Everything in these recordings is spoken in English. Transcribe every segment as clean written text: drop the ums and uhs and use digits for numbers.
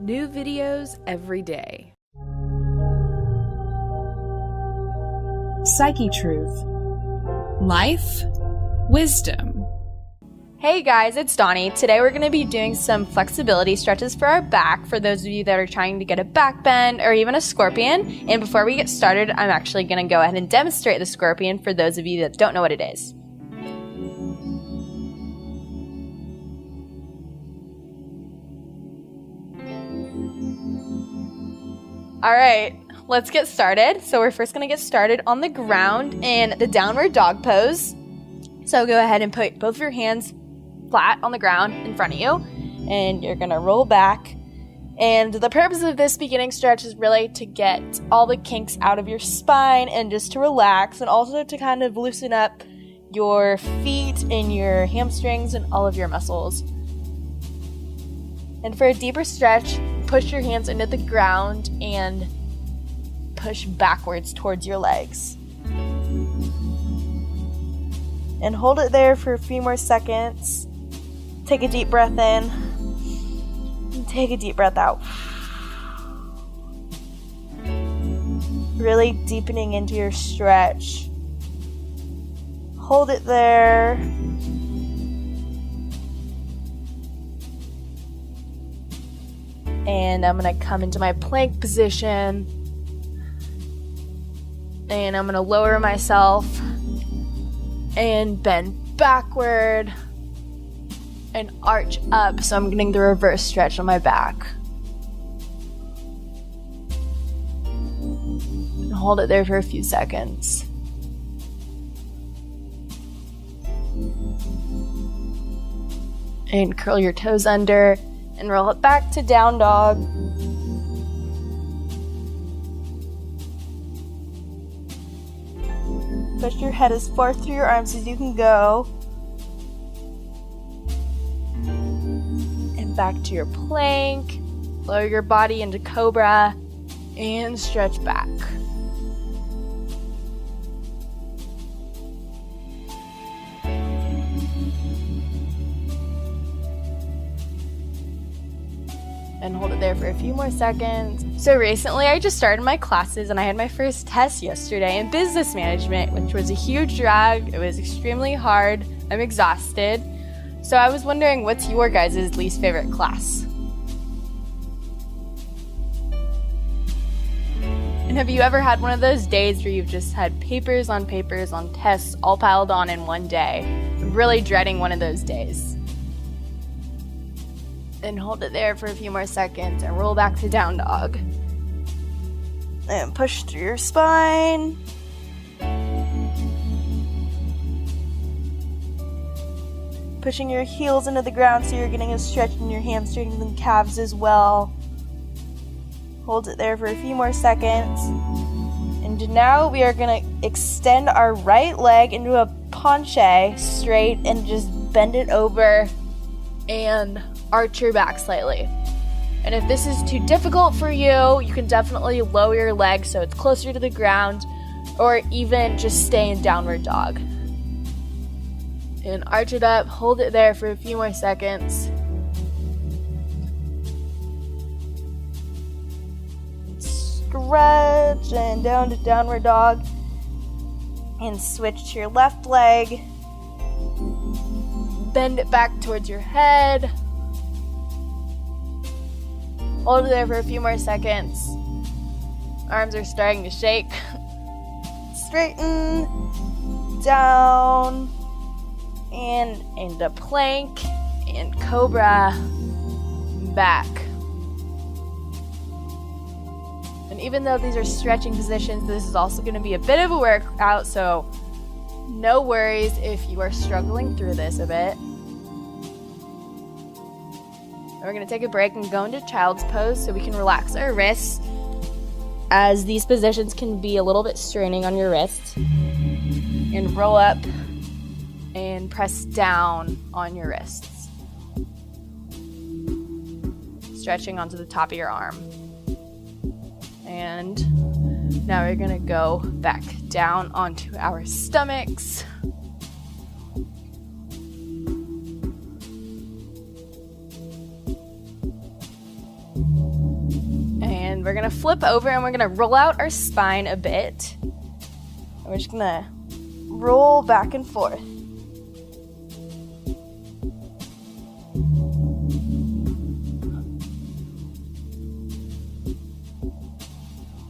New videos every day. Psyche Truth. Life, wisdom. Hey guys, it's Donnie. Today we're going to be doing some flexibility stretches for our back for those of you that are trying to get a back bend or even a scorpion. And before we get started, I'm actually going to go ahead and demonstrate the scorpion for those of you that don't know what it is. Alright, let's get started. So we're first going to get started on the ground in the downward dog pose. So go ahead and put both of your hands flat on the ground in front of you, and you're going to roll back. And the purpose of this beginning stretch is really to get all the kinks out of your spine and just to relax, and also to kind of loosen up your feet and your hamstrings and all of your muscles. And for a deeper stretch, push your hands into the ground and push backwards towards your legs. And hold it there for a few more seconds. Take a deep breath in. And take a deep breath out. Really deepening into your stretch. Hold it there. And I'm going to come into my plank position. And I'm going to lower myself and bend backward and arch up. So I'm getting the reverse stretch on my back. And hold it there for a few seconds. And curl your toes under and roll it back to down dog. Push your head as far through your arms as you can go. And back to your plank. Lower your body into cobra and stretch back. And hold it there for a few more seconds. So recently I just started my classes and I had my first test yesterday in business management, which was a huge drag. It was extremely hard. I'm exhausted. So I was wondering, what's your guys' least favorite class? And have you ever had one of those days where you've just had papers on tests all piled on in one day? I'm really dreading one of those days. And hold it there for a few more seconds and roll back to down dog. And push through your spine. Pushing your heels into the ground so you're getting a stretch in your hamstrings and calves as well. Hold it there for a few more seconds. And now we are going to extend our right leg into a penché straight and just bend it over and arch your back slightly. And if this is too difficult for you, you can definitely lower your leg so it's closer to the ground, or even just stay in downward dog. And arch it up, hold it there for a few more seconds. Stretch and down to downward dog. And switch to your left leg. Bend it back towards your head. Hold it there for a few more seconds. Arms are starting to shake. Straighten, down, and into plank, and cobra, back. And even though these are stretching positions, this is also going to be a bit of a workout, so no worries if you are struggling through this a bit. We're going to take a break and go into child's pose so we can relax our wrists, as these positions can be a little bit straining on your wrists. And roll up and press down on your wrists, stretching onto the top of your arm. And now we're going to go back down onto our stomachs. we're going to flip over and we're going to roll out our spine a bit. And we're just going to roll back and forth.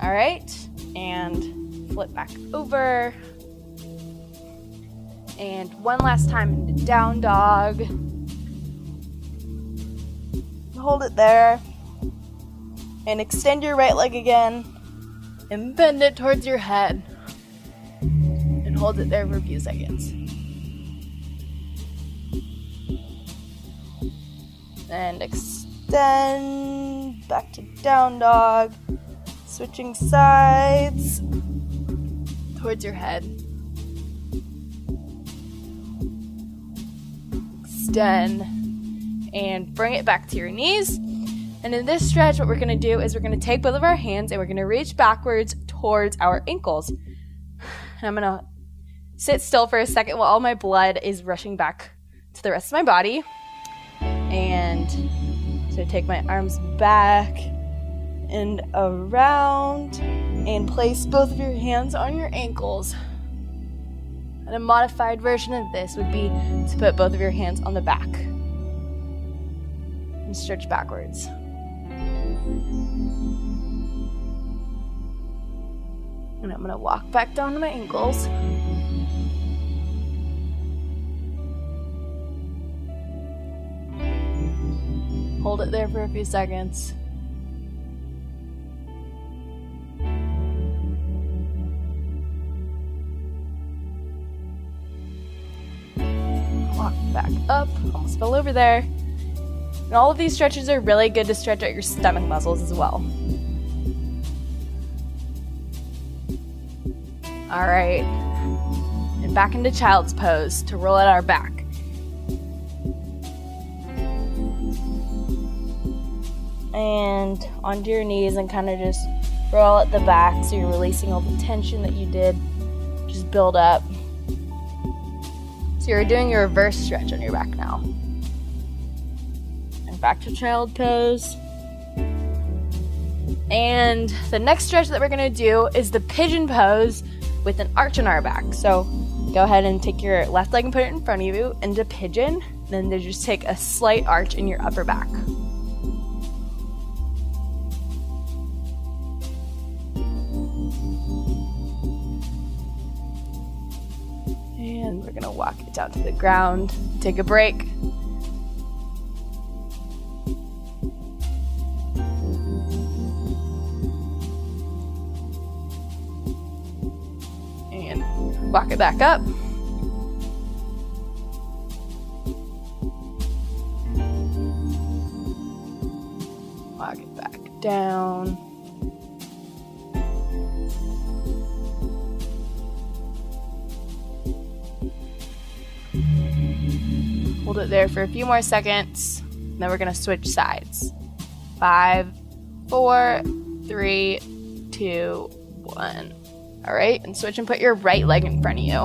All right, and flip back over. And one last time into down dog. Hold it there. And extend your right leg again. And bend it towards your head. And hold it there for a few seconds. And extend back to down dog. Switching sides towards your head. Extend and bring it back to your knees. And in this stretch, what we're going to do is we're going to take both of our hands and we're going to reach backwards towards our ankles. And I'm going to sit still for a second while all my blood is rushing back to the rest of my body. And so take my arms back and around and place both of your hands on your ankles. And a modified version of this would be to put both of your hands on the back and stretch backwards. And I'm going to walk back down to my ankles. Hold it there for a few seconds. Walk back up, almost fell over there. And all of these stretches are really good to stretch out your stomach muscles as well. All right, and back into child's pose to roll out our back. And onto your knees and kind of just roll at the back so you're releasing all the tension that you did just build up. So you're doing your reverse stretch on your back now. And back to child pose. And the next stretch that we're going to do is the pigeon pose with an arch on our back. So go ahead and take your left leg and put it in front of you into pigeon. Then just take a slight arch in your upper back. And we're going to walk it down to the ground, take a break. And walk it back up. Walk it back down. Hold it there for a few more seconds. Then we're going to switch sides. 5, 4, 3, 2, 1. All right, and switch and put your right leg in front of you.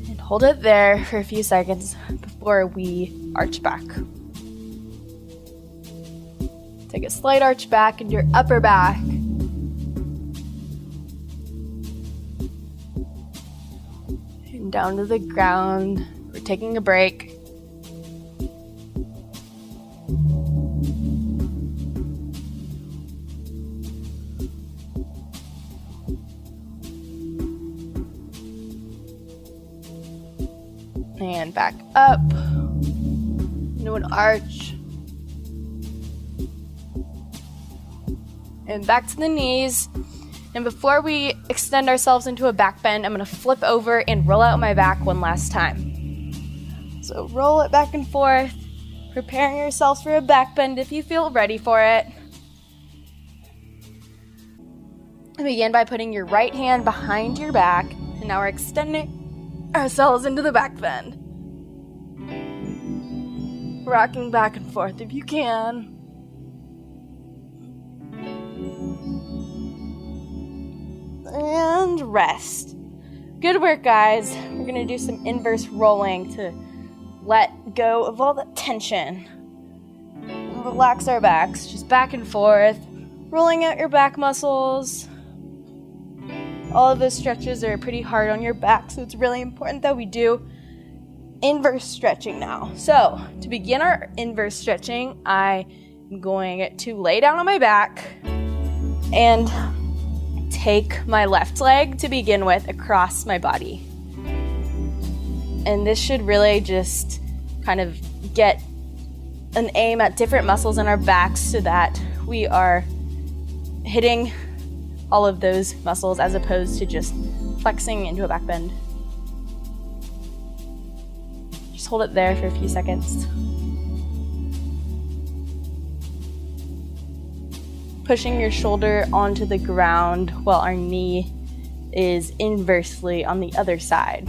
And hold it there for a few seconds before we arch back. Take a slight arch back into your upper back. Down to the ground. We're taking a break. And back up. Into an arch. And back to the knees. And before we extend ourselves into a back bend, I'm going to flip over and roll out my back one last time. So roll it back and forth, preparing yourselves for a back bend if you feel ready for it. And begin by putting your right hand behind your back. And now we're extending ourselves into the back bend. Rocking back and forth if you can. And rest. Good work, guys. We're going to do some inverse rolling to let go of all that tension. relax our backs, just back and forth, rolling out your back muscles. All of those stretches are pretty hard on your back, so it's really important that we do inverse stretching now. So, to begin our inverse stretching, I am going to lay down on my back and take my left leg to begin with across my body. And this should really just kind of get an aim at different muscles in our backs so that we are hitting all of those muscles as opposed to just flexing into a back bend. Just hold it there for a few seconds. Pushing your shoulder onto the ground while our knee is inversely on the other side.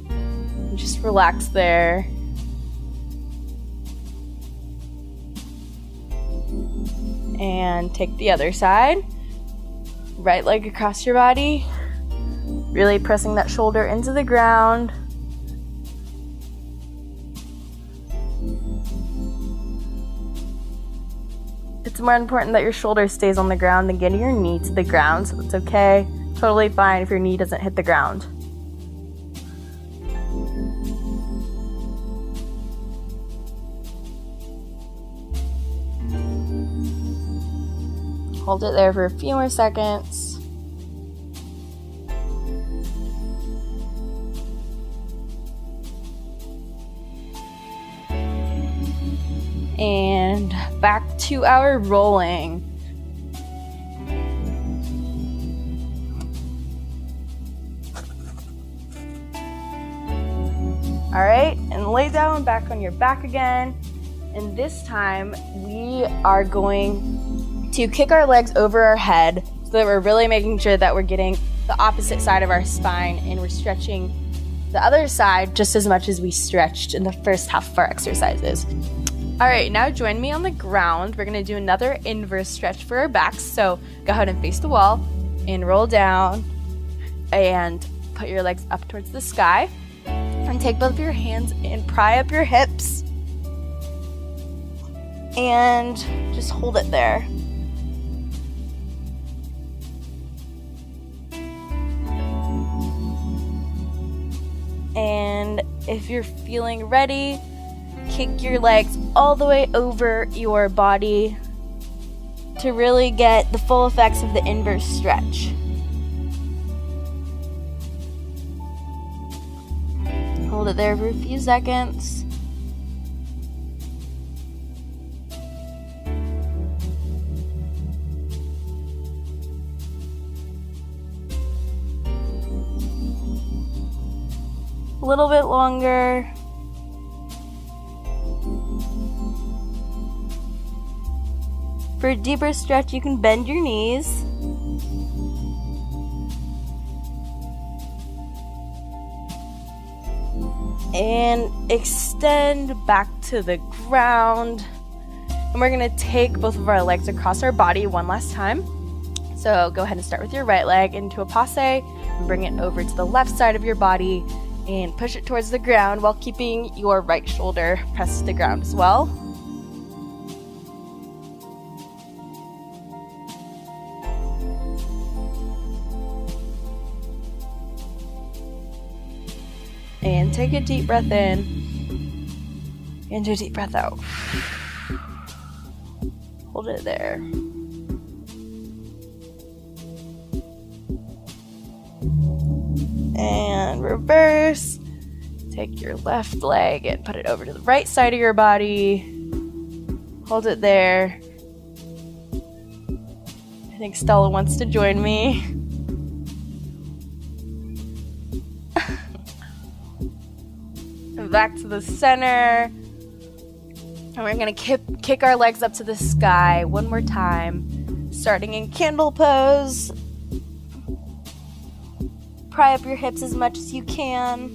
And just relax there. And take the other side. Right leg across your body. Really pressing that shoulder into the ground. It's more important that your shoulder stays on the ground than getting your knee to the ground, so it's okay. Totally fine if your knee doesn't hit the ground. Hold it there for a few more seconds. And back to our rolling. All right, and lay down back on your back again. And this time we are going to kick our legs over our head so that we're really making sure that we're getting the opposite side of our spine and we're stretching the other side just as much as we stretched in the first half of our exercises. All right, now join me on the ground. We're gonna do another inverse stretch for our backs. So go ahead and face the wall and roll down and put your legs up towards the sky and take both of your hands and pry up your hips and just hold it there. And if you're feeling ready, kick your legs all the way over your body to really get the full effects of the inverse stretch. Hold it there for a few seconds. A little bit longer. For a deeper stretch, you can bend your knees. And extend back to the ground. And we're going to take both of our legs across our body one last time. So go ahead and start with your right leg into a passe and bring it over to the left side of your body and push it towards the ground while keeping your right shoulder pressed to the ground as well. And take a deep breath in and a deep breath out. Hold it there. And reverse. Take your left leg and put it over to the right side of your body. Hold it there. I think Stella wants to join me. And back to the center. And we're going to kick our legs up to the sky one more time. Starting in candle pose. Pry up your hips as much as you can.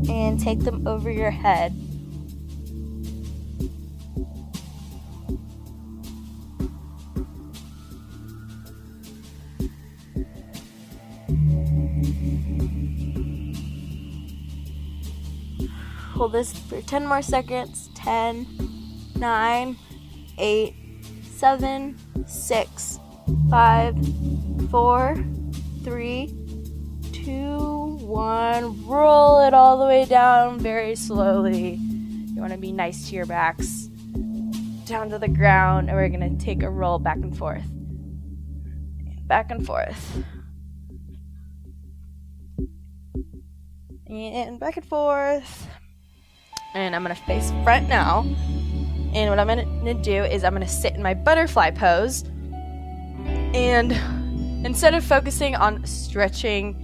And take them over your head. Hold this for 10 more seconds. 10, 9, 8, 7, 6, 5, 4, 3, 2, 1. Roll it all the way down very slowly. You want to be nice to your backs. Down to the ground, and we're going to take a roll back and forth. Back and forth. And back and forth. And I'm going to face front now. And what I'm going to do is I'm going to sit in my butterfly pose. And instead of focusing on stretching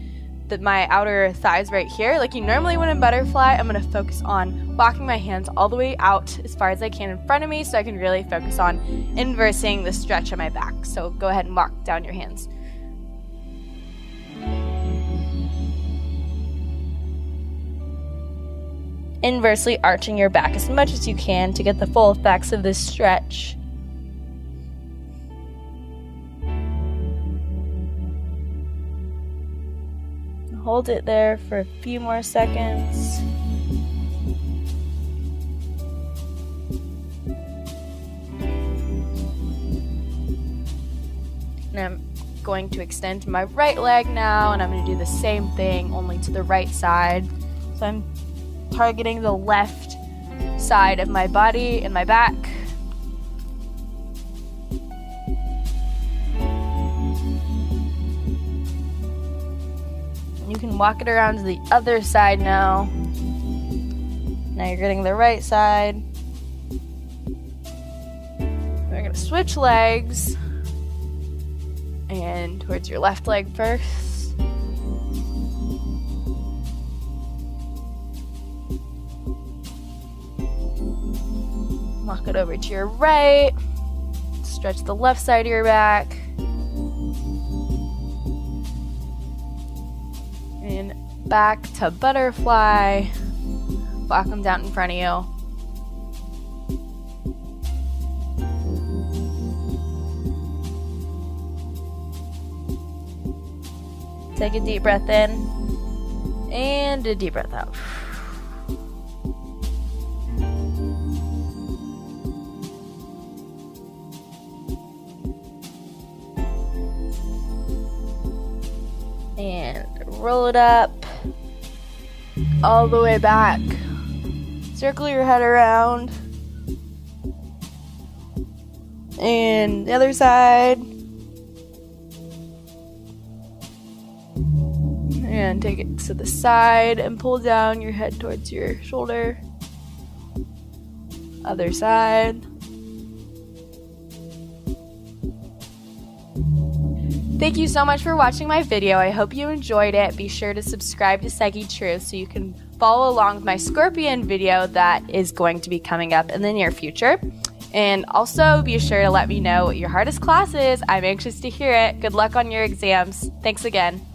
my outer thighs right here, like you normally would in butterfly, I'm going to focus on walking my hands all the way out as far as I can in front of me so I can really focus on inversing the stretch on my back. So go ahead and walk down your hands. Inversely arching your back as much as you can to get the full effects of this stretch. Hold it there for a few more seconds. And I'm going to extend my right leg now, and I'm going to do the same thing, only to the right side. So I'm targeting the left side of my body and my back. You can walk it around to the other side now. Now you're getting the right side. We're going to switch legs. And towards your left leg first. Walk it over to your right. Stretch the left side of your back. And back to butterfly. Walk them down in front of you. Take a deep breath in and a deep breath out. And roll it up all the way back. Circle your head around. And the other side. And take it to the side and pull down your head towards your shoulder. Other side. Thank you so much for watching my video. I hope you enjoyed it. Be sure to subscribe to Psyche Truth so you can follow along with my scorpion video that is going to be coming up in the near future. And also be sure to let me know what your hardest class is. I'm anxious to hear it. Good luck on your exams. Thanks again.